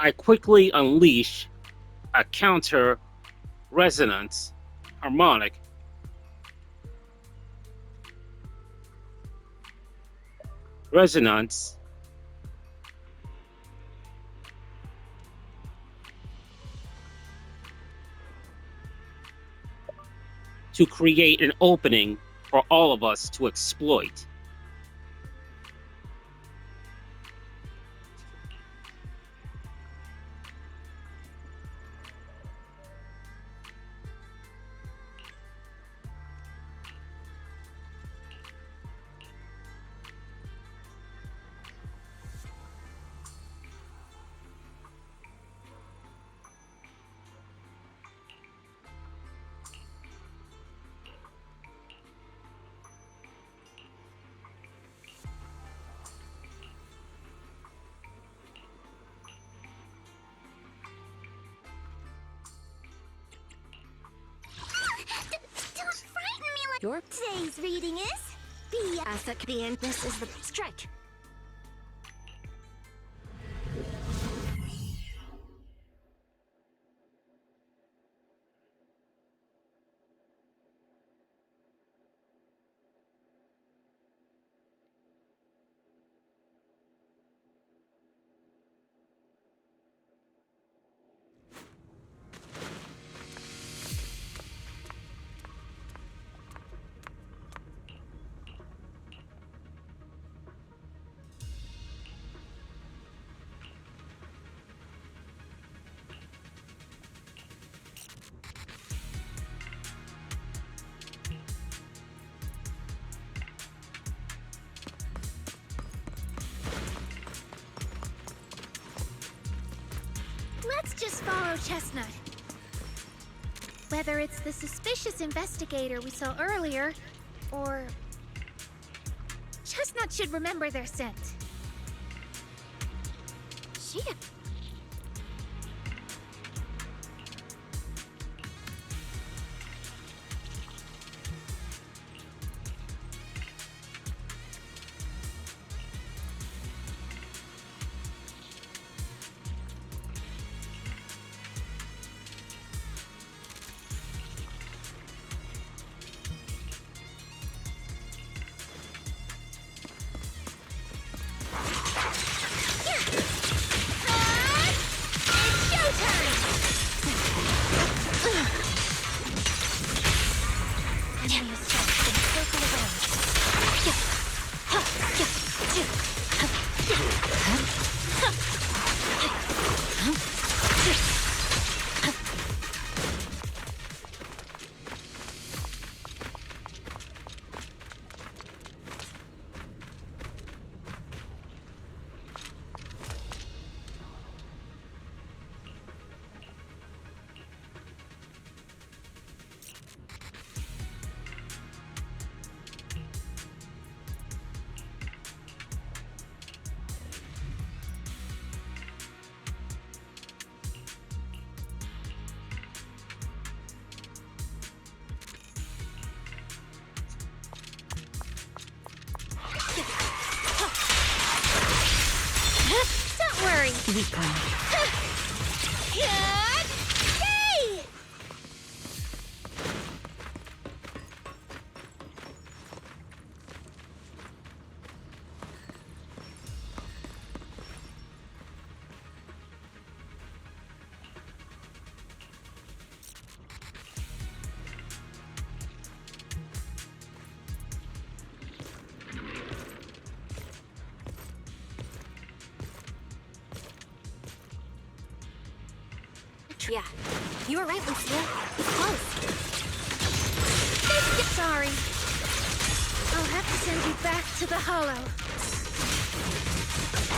I quickly unleash a counter resonance harmonic resonance to create an opening for all of us to exploit. Don't frighten me like your today's reading is be as at the end. This is the strike. Let's just follow Chestnut. Whether it's the suspicious investigator we saw earlier, or... Chestnut should remember their scent. Shit. Don't worry. We come. Yay! Yeah, you were right, Lucia. It's close. Sorry. I'll have to send you back to the Hollow.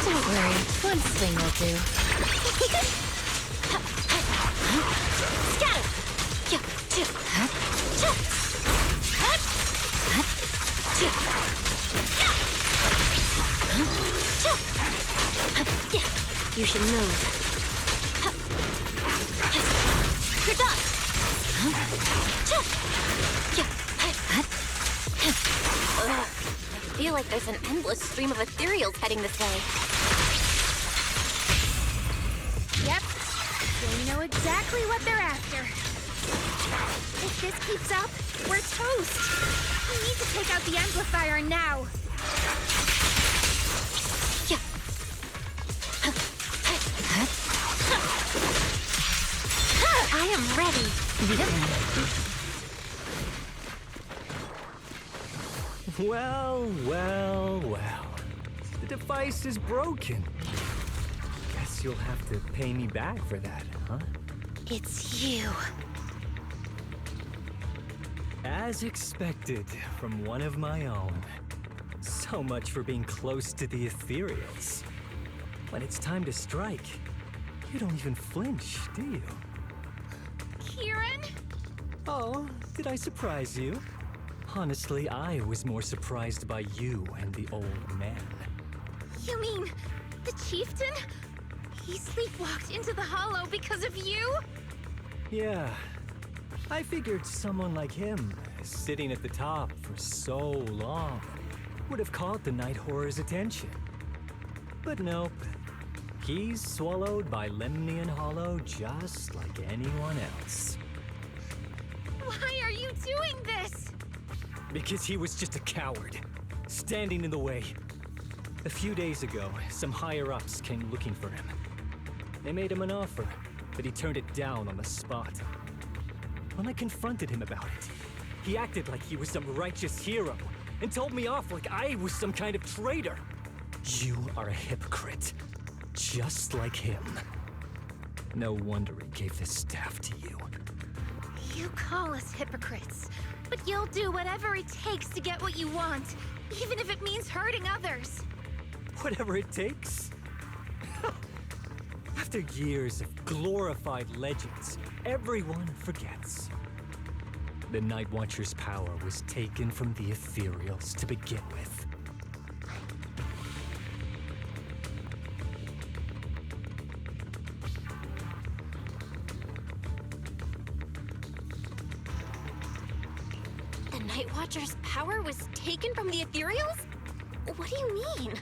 Don't worry, one swing will do. Scatter! You should move. You're done! I feel like there's an endless stream of ethereals heading this way. exactly what they're after. If this keeps up, we're toast. We need to take out the amplifier now. Yeah. I am ready. Well, well, well. The device is broken. Guess you'll have to pay me back for that, huh? It's you. As expected from one of my own. So much for being close to the ethereals. When it's time to strike, you don't even flinch, do you? Kieran? Oh, did I surprise you? Honestly, I was more surprised by you and the old man. You mean the chieftain? He sleepwalked into the hollow because of you? Yeah. I figured someone like him, sitting at the top for so long, would have caught the Night Horror's attention. But nope. He's swallowed by Lemnian Hollow just like anyone else. Why are you doing this? Because he was just a coward, standing in the way. A few days ago, some higher-ups came looking for him. They made him an offer, but he turned it down on the spot. When I confronted him about it, he acted like he was some righteous hero and told me off like I was some kind of traitor. You are a hypocrite, just like him. No wonder he gave this staff to you. You call us hypocrites, but you'll do whatever it takes to get what you want, even if it means hurting others. Whatever it takes. After years of glorified legends, everyone forgets. The Night Watcher's power was taken from the ethereals to begin with. The Night Watcher's power was taken from the ethereals? What do you mean?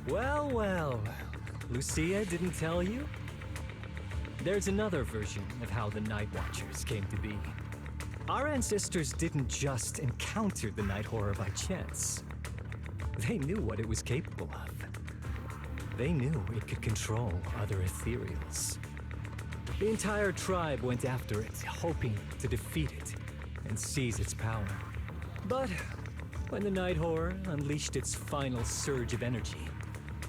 Well, well. Lucia didn't tell you? There's another version of how the Night Watchers came to be. Our ancestors didn't just encounter the Night Horror by chance. They knew what it was capable of. They knew it could control other ethereals. The entire tribe went after it, hoping to defeat it and seize its power. But when the Night Horror unleashed its final surge of energy,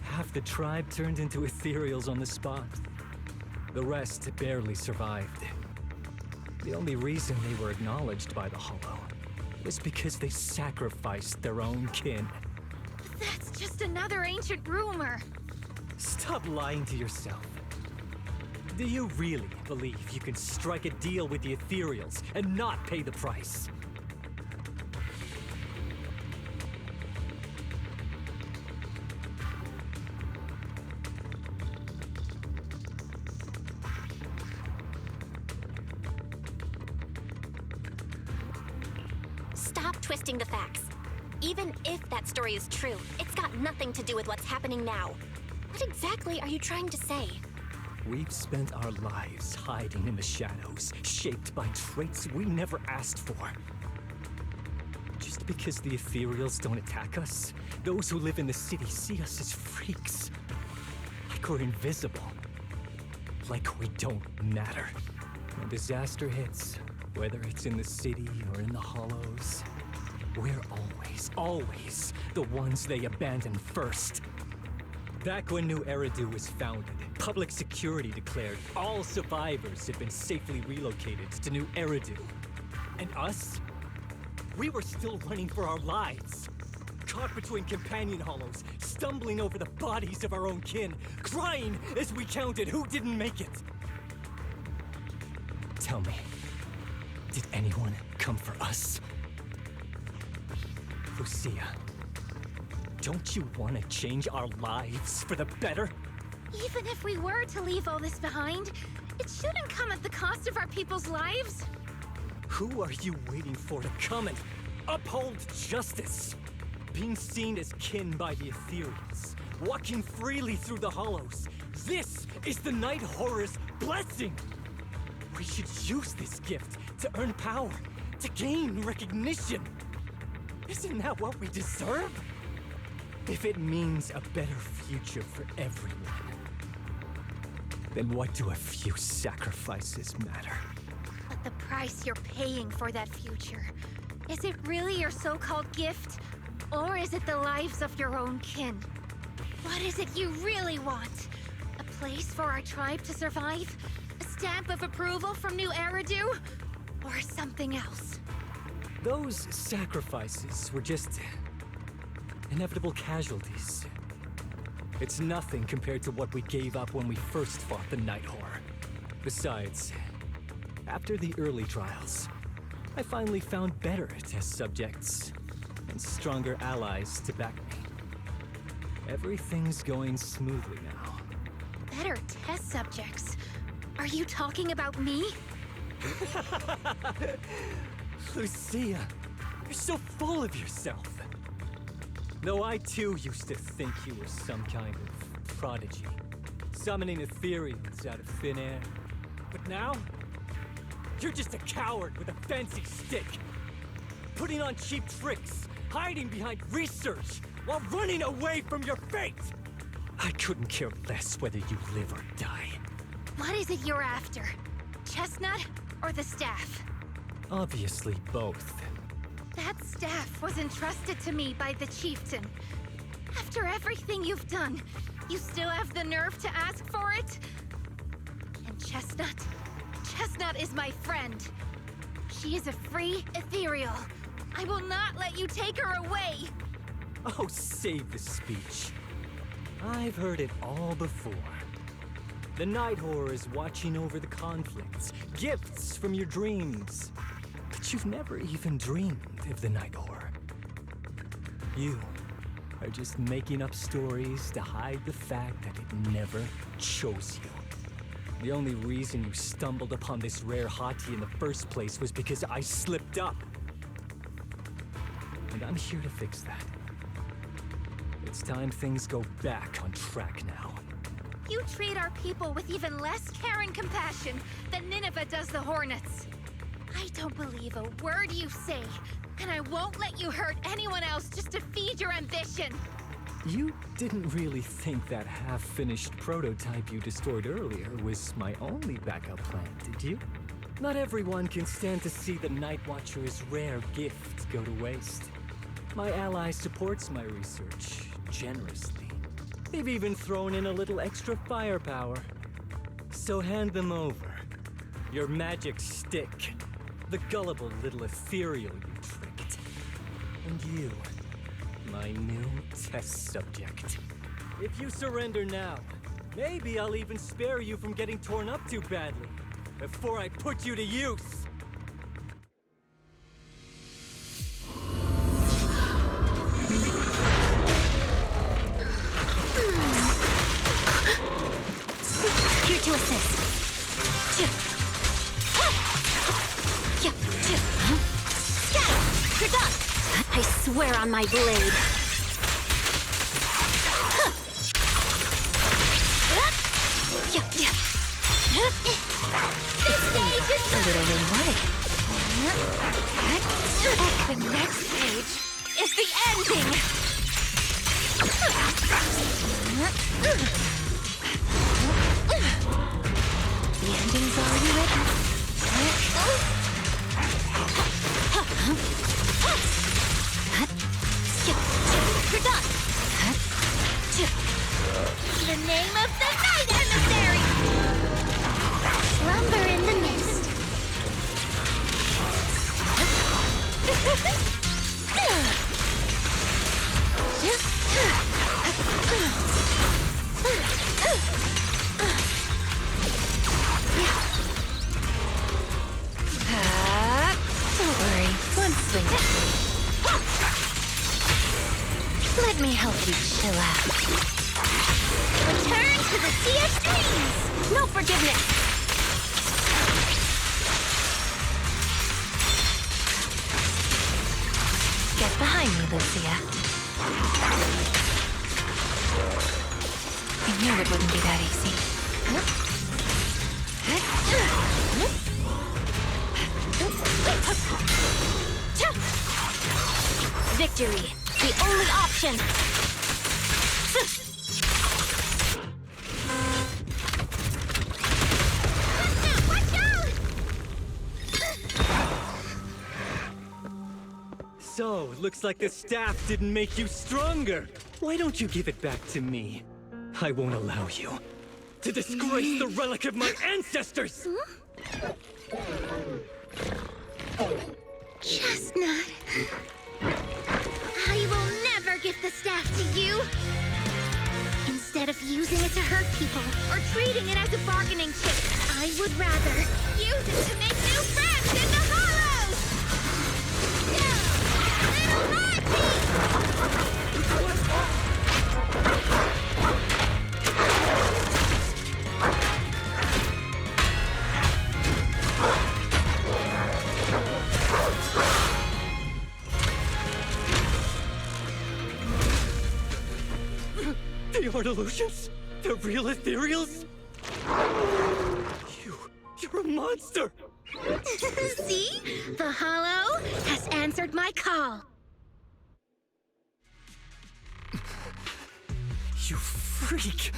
half the tribe turned into ethereals on the spot. The rest barely survived. The only reason they were acknowledged by the Hollow was because they sacrificed their own kin. That's just another ancient rumor. Stop lying to yourself. Do you really believe you can strike a deal with the ethereals and not pay the price? Stop twisting the facts. Even if that story is true, it's got nothing to do with what's happening now. What exactly are you trying to say? We've spent our lives hiding in the shadows, shaped by traits we never asked for. Just because the ethereals don't attack us, those who live in the city see us as freaks. Like we're invisible. Like we don't matter. When disaster hits, whether it's in the city or in the hollows, we're always the ones they abandon first. Back when New Eridu was founded, public security declared all survivors had been safely relocated to New Eridu. And us? We were still running for our lives. Caught between companion hollows, stumbling over the bodies of our own kin, crying as we counted who didn't make it. Tell me, did anyone come for us? Lucia, don't you want to change our lives for the better? Even if we were to leave all this behind, it shouldn't come at the cost of our people's lives. Who are you waiting for to come and uphold justice? Being seen as kin by the ethereals, walking freely through the hollows. This is the Night Horror's blessing! We should use this gift to earn power, to gain recognition. Isn't that what we deserve? If it means a better future for everyone, then what do a few sacrifices matter? But the price you're paying for that future, is it really your so-called gift? Or is it the lives of your own kin? What is it you really want? A place for our tribe to survive? A stamp of approval from New Eridu? Or something else? Those sacrifices were just inevitable casualties. It's nothing compared to what we gave up when we first fought the Night Horror. Besides, after the early trials, I finally found better test subjects and stronger allies to back me. Everything's going smoothly now. Better test subjects? Are you talking about me? Lucia, you're so full of yourself. Though I too used to think you were some kind of prodigy, summoning ethereals out of thin air. But now, you're just a coward with a fancy stick, putting on cheap tricks, hiding behind research, while running away from your fate! I couldn't care less whether you live or die. What is it you're after? Chestnut or the staff? Obviously both. That staff was entrusted to me by the chieftain. After everything you've done, you still have the nerve to ask for it? And Chestnut? Chestnut is my friend. She is a free ethereal. I will not let you take her away! Oh, save the speech. I've heard it all before. The Night Horror is watching over the conflicts, gifts from your dreams. But you've never even dreamed of the Night Horror. You are just making up stories to hide the fact that it never chose you. The only reason you stumbled upon this rare hottie in the first place was because I slipped up. And I'm here to fix that. It's time things go back on track now. You treat our people with even less care and compassion than Nineveh does the Hornets. I don't believe a word you say, and I won't let you hurt anyone else just to feed your ambition. You didn't really think that half-finished prototype you destroyed earlier was my only backup plan, did you? Not everyone can stand to see the Night Watcher's rare gift go to waste. My ally supports my research generously. They've even thrown in a little extra firepower. So hand them over. Your magic stick. The gullible little ethereal you tricked. And you, my new test subject. If you surrender now, maybe I'll even spare you from getting torn up too badly before I put you to use. Here to assist. Scatter! You're done! I swear on my blade. This stage is a little rewarding. The next page is the ending! The ending's already written. You're done! The name of the night emissary! Slumber in the mist. Don't worry, one swing at me. Let me help you chill out. Return to the Sea of Dreams! No forgiveness! Get behind me, Lucia. I knew it wouldn't be that easy. Victory, the only option! So, looks like the staff didn't make you stronger. Why don't you give it back to me? I won't allow you to disgrace the relic of my ancestors! Chestnut. I will never give the staff to you. Instead of using it to hurt people or treating it as a bargaining chip, I would rather use it to make new friends in the Hollows! Little Monty! The art illusions? The real ethereals? You're a monster! See? The Hollow has answered my call. You freak!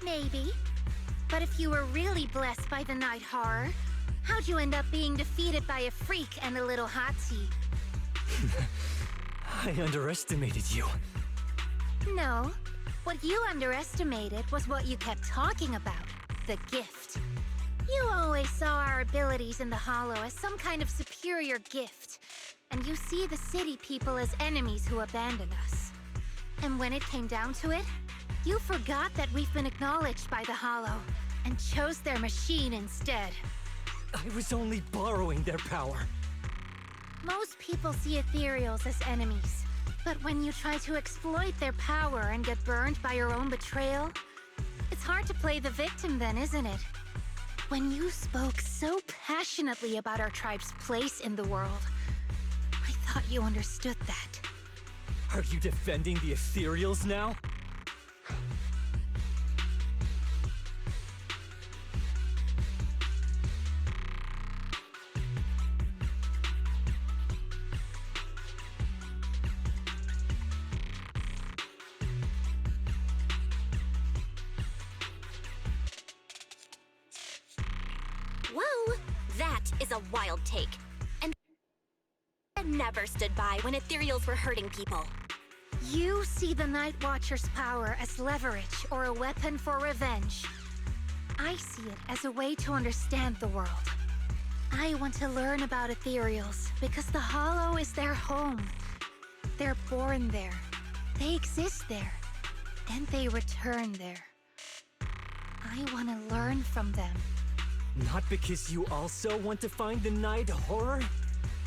Maybe. But if you were really blessed by the night horror, how'd you end up being defeated by a freak and a little hot tea? I underestimated you. No. What you underestimated was what you kept talking about. The gift. You always saw our abilities in the Hollow as some kind of superior gift. And you see the city people as enemies who abandon us. And when it came down to it, you forgot that we've been acknowledged by the Hollow and chose their machine instead. I was only borrowing their power. Most people see ethereals as enemies. But when you try to exploit their power and get burned by your own betrayal, it's hard to play the victim then, isn't it? When you spoke so passionately about our tribe's place in the world, I thought you understood that. Are you defending the ethereals now? Whoa, that is a wild take. And I never stood by when ethereals were hurting people. You see the Night Watcher's power as leverage or a weapon for revenge. I see it as a way to understand the world. I want to learn about ethereals because the Hollow is their home. They're born there. They exist there. And they return there. I want to learn from them. Not because you also want to find the night horror?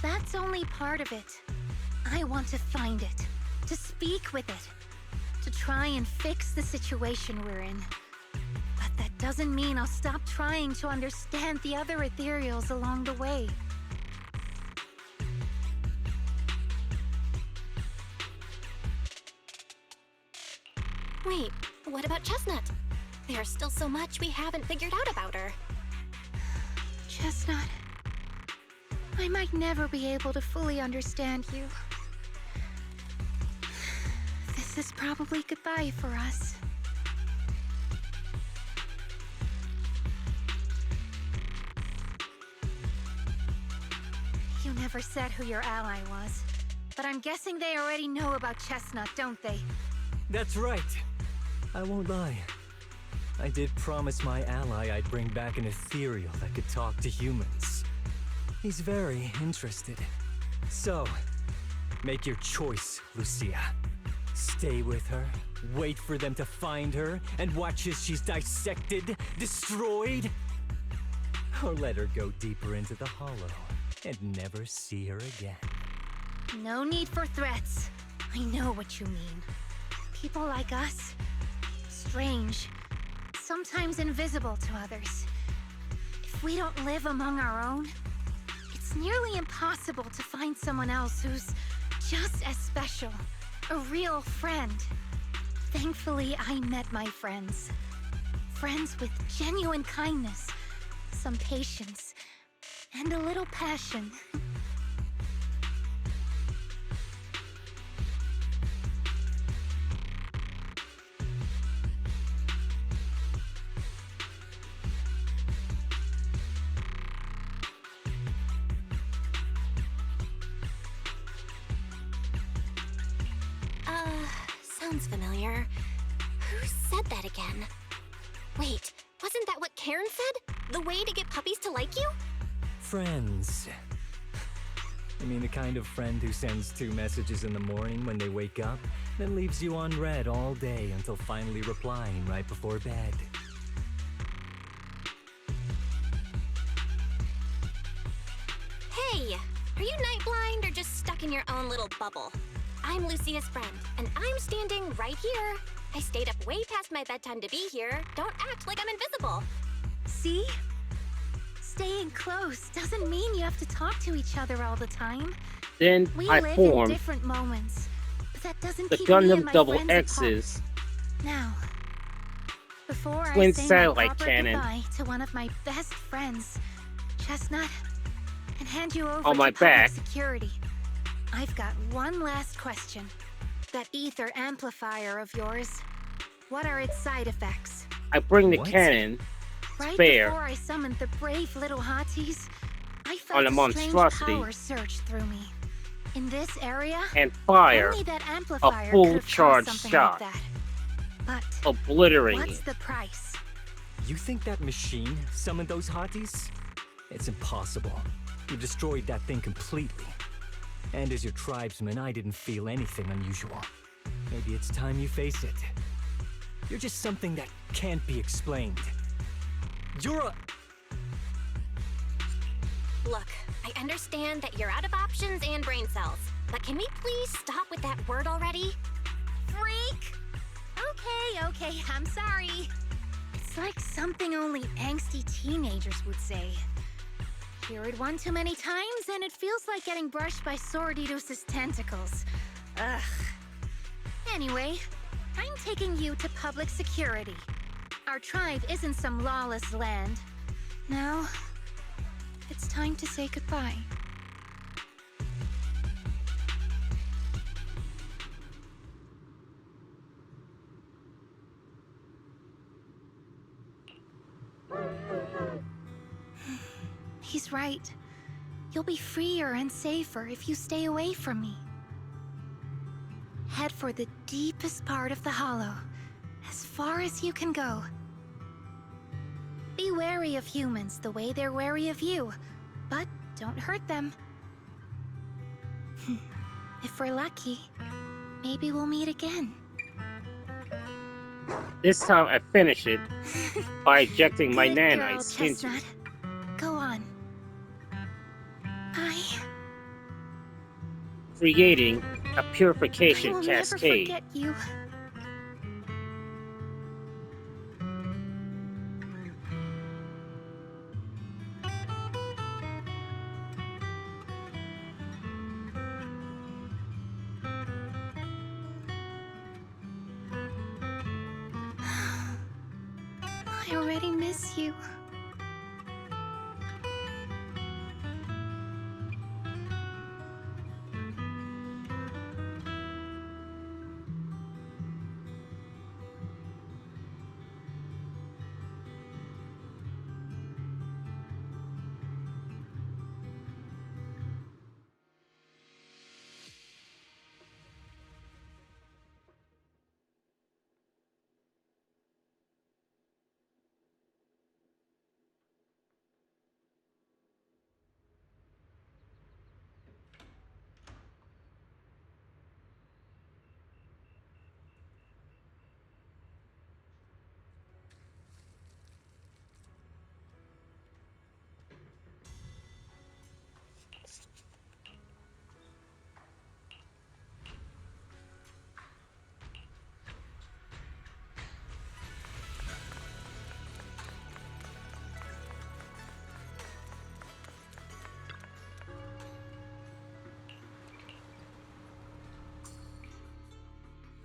That's only part of it. I want to find it, to speak with it, to try and fix the situation we're in. But that doesn't mean I'll stop trying to understand the other ethereals along the way. Wait, what about Chestnut? There's still so much we haven't figured out about her. Chestnut, I might never be able to fully understand you. This is probably goodbye for us. You never said who your ally was, but I'm guessing they already know about Chestnut, don't they? That's right. I won't lie. I did promise my ally I'd bring back an ethereal that could talk to humans. He's very interested. So, make your choice, Lucia. Stay with her, wait for them to find her, and watch as she's dissected, destroyed? Or let her go deeper into the Hollow and never see her again. No need for threats. I know what you mean. People like us, strange, sometimes invisible to others. If we don't live among our own, it's nearly impossible to find someone else who's just as special, a real friend. Thankfully, I met my friends. Friends with genuine kindness, some patience, and a little passion. sounds familiar. Who said that again? Wait, wasn't that what Karen said? The way to get puppies to like you? Friends. You mean the kind of friend who sends 2 messages in the morning when they wake up, then leaves you unread all day until finally replying right before bed? Hey, are you night blind or just stuck in your own little bubble? I'm Lucia's friend, and I'm standing right here. I stayed up way past my bedtime to be here. Don't act like I'm invisible. See? Staying close doesn't mean you have to talk to each other all the time. Then We I live in formed different moments, but that doesn't the keep me and Gundam my Double friends apart. X's Now, before twin I say my satellite proper cannon goodbye to one of my best friends, Chestnut, and hand you over on to my public back. security, I've got one last question. That ether amplifier of yours, what are its side effects? I bring the What? cannon Right spare before I summoned the brave little hotties, I on felt a a strange monstrosity power surge through me. In this area, and fire, only that amplifier full could have charge caused something shot. like that. But obliterating what's it. the price? You think that machine summoned those hotties? It's impossible. You destroyed that thing completely. And as your tribesman, I didn't feel anything unusual. Maybe it's time you face it. You're just something that can't be explained. You're a... Look, I understand that you're out of options and brain cells, but can we please stop with that word already? Freak! Okay, I'm sorry. It's like something only angsty teenagers would say. Hear it one too many times, and it feels like getting brushed by Swordidus's tentacles. Ugh. Anyway, I'm taking you to public security. Our tribe isn't some lawless land. Now, it's time to say goodbye. He's right. You'll be freer and safer if you stay away from me. Head for the deepest part of the hollow, as far as you can go. Be wary of humans the way they're wary of you, but don't hurt them. If we're lucky, maybe we'll meet again. This time I finish it by ejecting my Good girl, nanites into Chestnut. it. Go on. Creating a I purification will never cascade. forget you. I already miss you.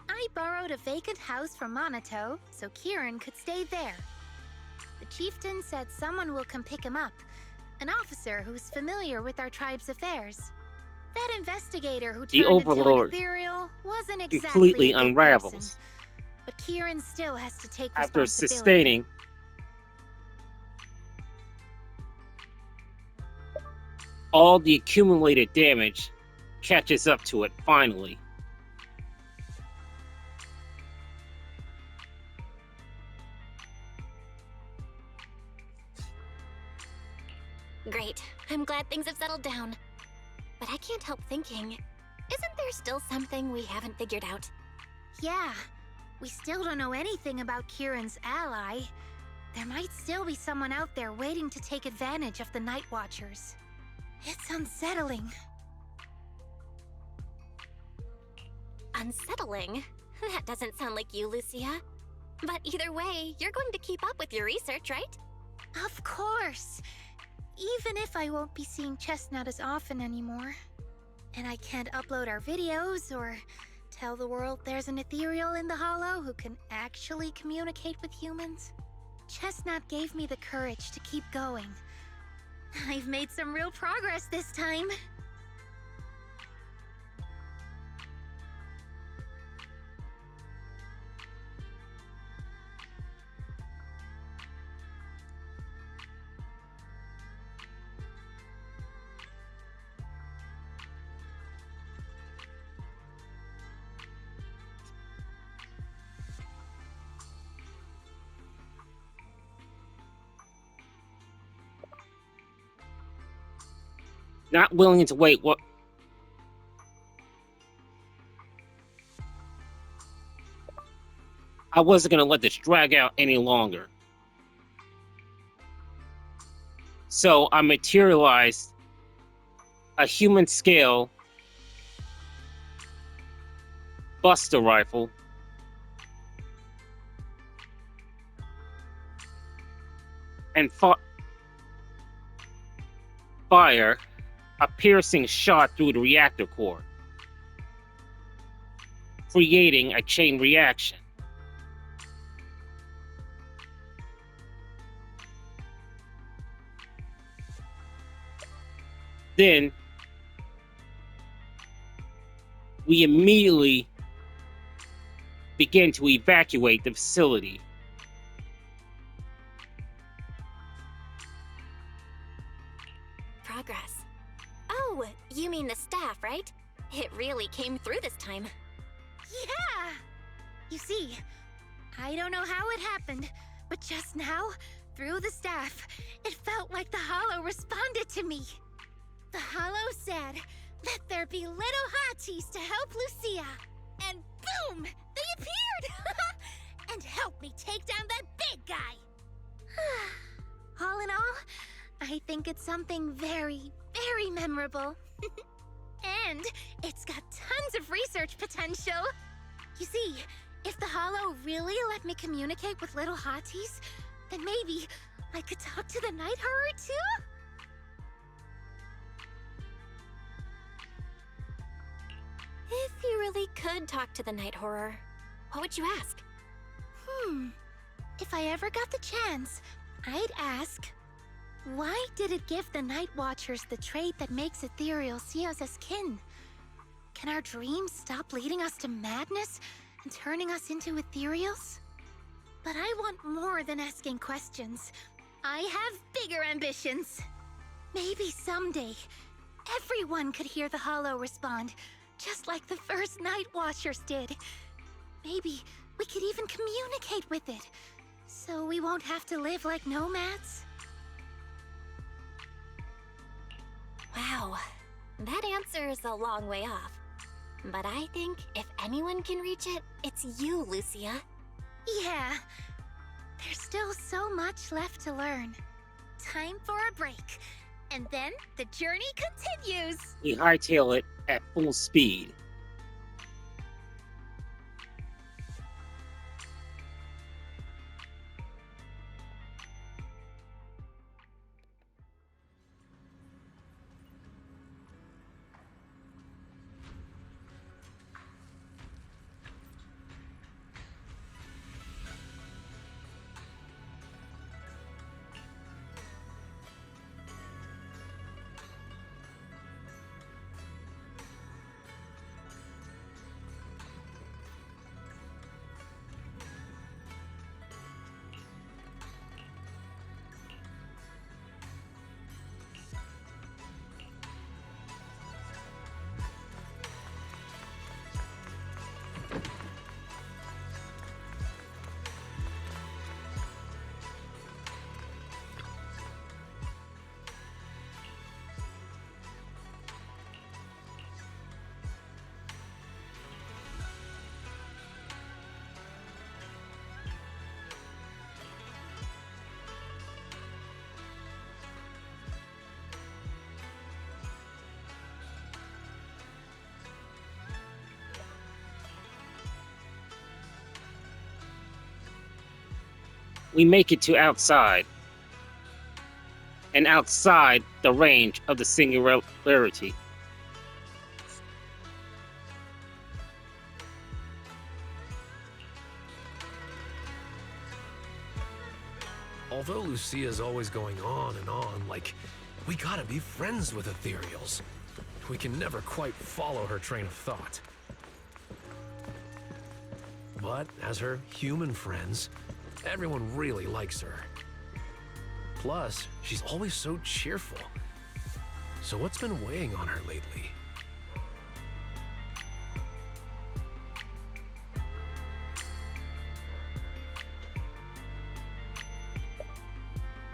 I borrowed a vacant house from Monato so Kieran could stay there. The chieftain said someone will come pick him up, an officer who's familiar with our tribe's affairs. That investigator who The turned into an Overlord ethereal wasn't exactly completely a good unravels person, but Kieran still has to take after responsibility. sustaining all the accumulated damage catches up to it finally. I'm glad things have settled down. But I can't help thinking, isn't there still something we haven't figured out? Yeah, we still don't know anything about Kieran's ally. There might still be someone out there waiting to take advantage of the Night Watchers. It's unsettling. Unsettling? That doesn't sound like you, Lucia. But either way, you're going to keep up with your research, right? Of course! Even if I won't be seeing Chestnut as often anymore. And I can't upload our videos or tell the world there's an ethereal in the Hollow who can actually communicate with humans. Chestnut gave me the courage to keep going. I've made some real progress this time. Not willing to wait. What? I wasn't going to let this drag out any longer. So I materialized a human scale Buster rifle and fire a piercing shot through the reactor core, creating a chain reaction. Then we immediately began to evacuate the facility. Progress. Oh, you mean the staff, right? It really came through this time. Yeah! You see, I don't know how it happened, but just now, through the staff, it felt like the Hollow responded to me. The Hollow said, "Let there be little hotties to help Lucia." And boom! They appeared! And helped me take down that big guy! All in all, I think it's something very, very memorable. And it's got tons of research potential. You see, if the Hollow really let me communicate with little hotties, then maybe I could talk to the Night Horror too? If you really could talk to the Night Horror, what would you ask? If I ever got the chance, I'd ask, why did it give the Night Watchers the trait that makes Ethereal see us as kin? Can our dreams stop leading us to madness and turning us into Ethereals? But I want more than asking questions. I have bigger ambitions. Maybe someday, everyone could hear the Hollow respond, just like the first Night Watchers did. Maybe we could even communicate with it, so we won't have to live like nomads. Wow, that answer is a long way off. But I think if anyone can reach it, it's you, Lucia. Yeah, there's still so much left to learn. Time for a break, and then the journey continues. We hightail it at full speed. we make it to outside, and outside the range of the singularity. Although Lucia's always going on and on, like, we gotta be friends with ethereals. We can never quite follow her train of thought. But as her human friends, everyone really likes her. Plus, she's always so cheerful. So what's been weighing on her lately?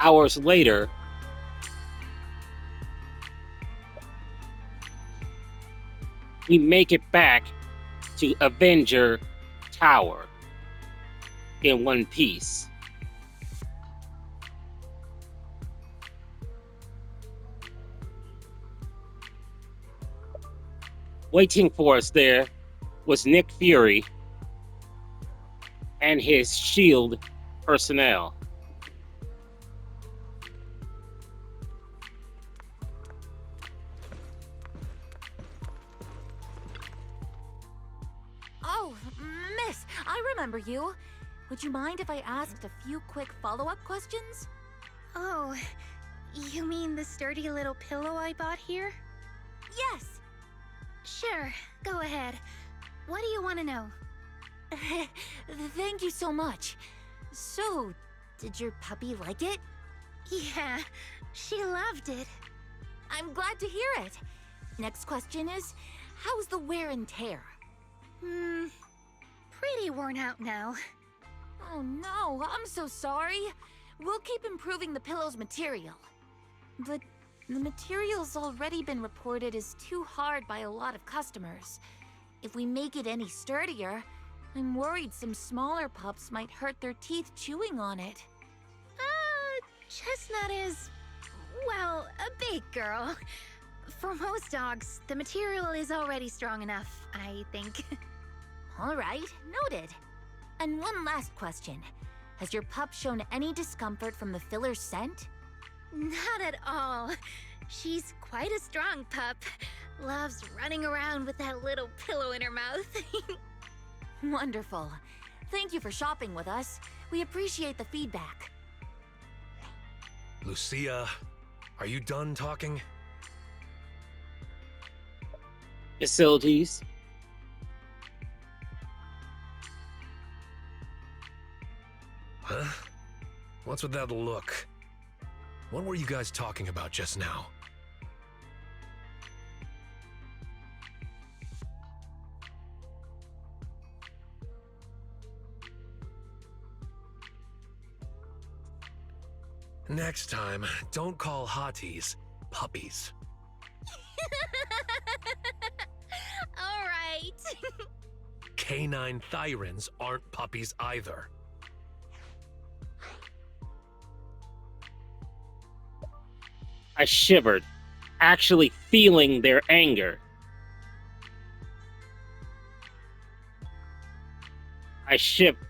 Hours later, we make it back to Avenger Tower in one piece. Waiting for us there was Nick Fury and his S.H.I.E.L.D. personnel. Oh, miss, I remember you. Would you mind if I asked a few quick follow-up questions? Oh, you mean the sturdy little pillow I bought here? Yes. Sure, go ahead. What do you want to know? Thank you so much. So, did your puppy like it? Yeah, she loved it. I'm glad to hear it. Next question is, how's the wear and tear? Pretty worn out now. Oh no, I'm so sorry. We'll keep improving the pillow's material. But the material's already been reported as too hard by a lot of customers. If we make it any sturdier, I'm worried some smaller pups might hurt their teeth chewing on it. Chestnut is, well, a big girl. For most dogs, the material is already strong enough, I think. All right, noted. And one last question. Has your pup shown any discomfort from the filler's scent? Not at all. She's quite a strong pup. Loves running around with that little pillow in her mouth. Wonderful. Thank you for shopping with us. We appreciate the feedback. Lucia, are you done talking? Facilities. Huh? What's with that look? What were you guys talking about just now? Next time, don't call hotties puppies. All right. Canine thyrans aren't puppies either. I shivered, actually feeling their anger. I shivered.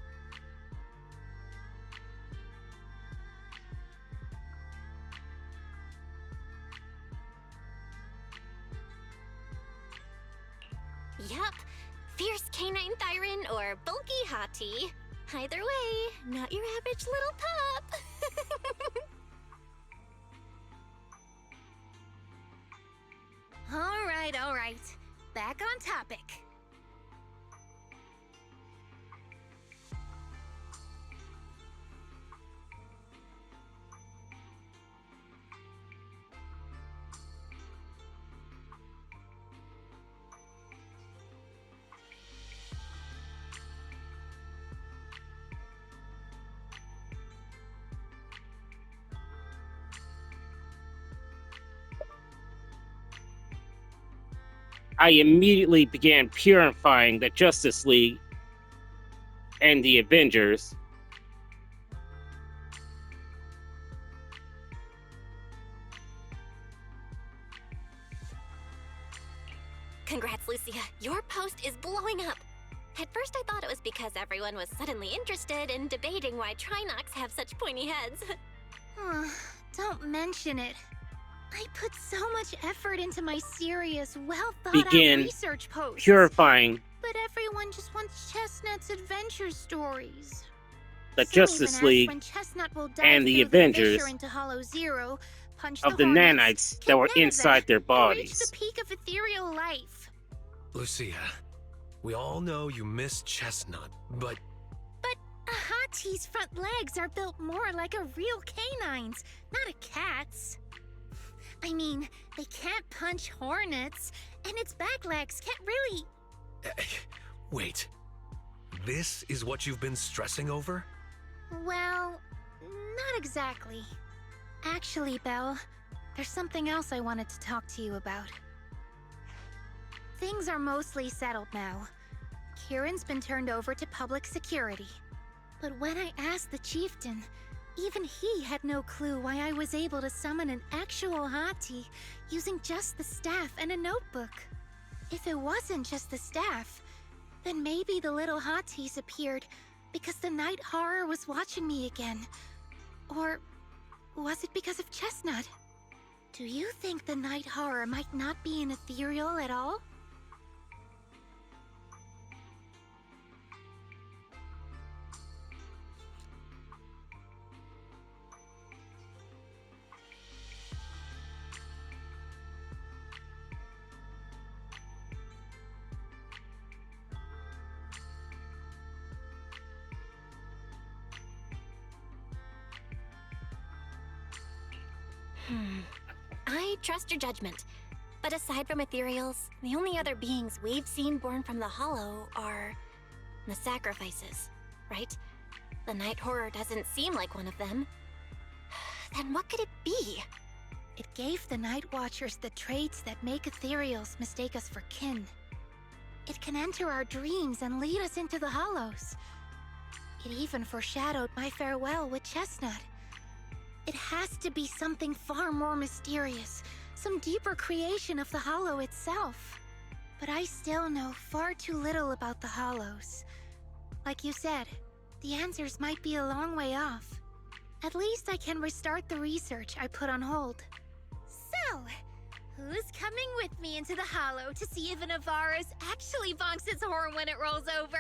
Yup. Fierce canine thyron or bulky hottie. Either way, not your average little pup. All right. Back on topic. I immediately began purifying the Justice League and the Avengers. Congrats, Lucia. Your post is blowing up. At first I thought it was because everyone was suddenly interested in debating why Trinocs have such pointy heads. Don't mention it. I put so much effort into my serious, well-thought-out Begin research posts. purifying But everyone just wants Chestnut's adventure stories. the Some Justice even League ask when Chestnut will dive and the through Avengers fissure into Hollow Zero, punch of the Hornets, nanites kill that were Nineveh, inside their and reach bodies. the peak of ethereal life. Lucia, we all know you miss Chestnut, but But a Hati's front legs are built more like a real canine's, not a cat's. I mean, they can't punch hornets, and its back legs can't really... wait. This is what you've been stressing over? Well, not exactly. Actually, Belle, there's something else I wanted to talk to you about. Things are mostly settled now. Kieran's been turned over to public security. But when I asked the chieftain, even he had no clue why I was able to summon an actual Hati using just the staff and a notebook. If it wasn't just the staff, then maybe the little Hatis appeared because the night horror was watching me again. Or was it because of Chestnut? Do you think the night horror might not be an ethereal at all? I trust your judgment. But aside from ethereals, the only other beings we've seen born from the Hollow are the sacrifices, right? The night horror doesn't seem like one of them. Then what could it be? It gave the Night Watchers the traits that make ethereals mistake us for kin. It can enter our dreams and lead us into the Hollows. It even foreshadowed my farewell with Chestnut. It has to be something far more mysterious, some deeper creation of the Hollow itself. But I still know far too little about the Hollows. Like you said, the answers might be a long way off. At least I can restart the research I put on hold. So, who's coming with me into the Hollow to see if an Avaris actually bonks its horn when it rolls over?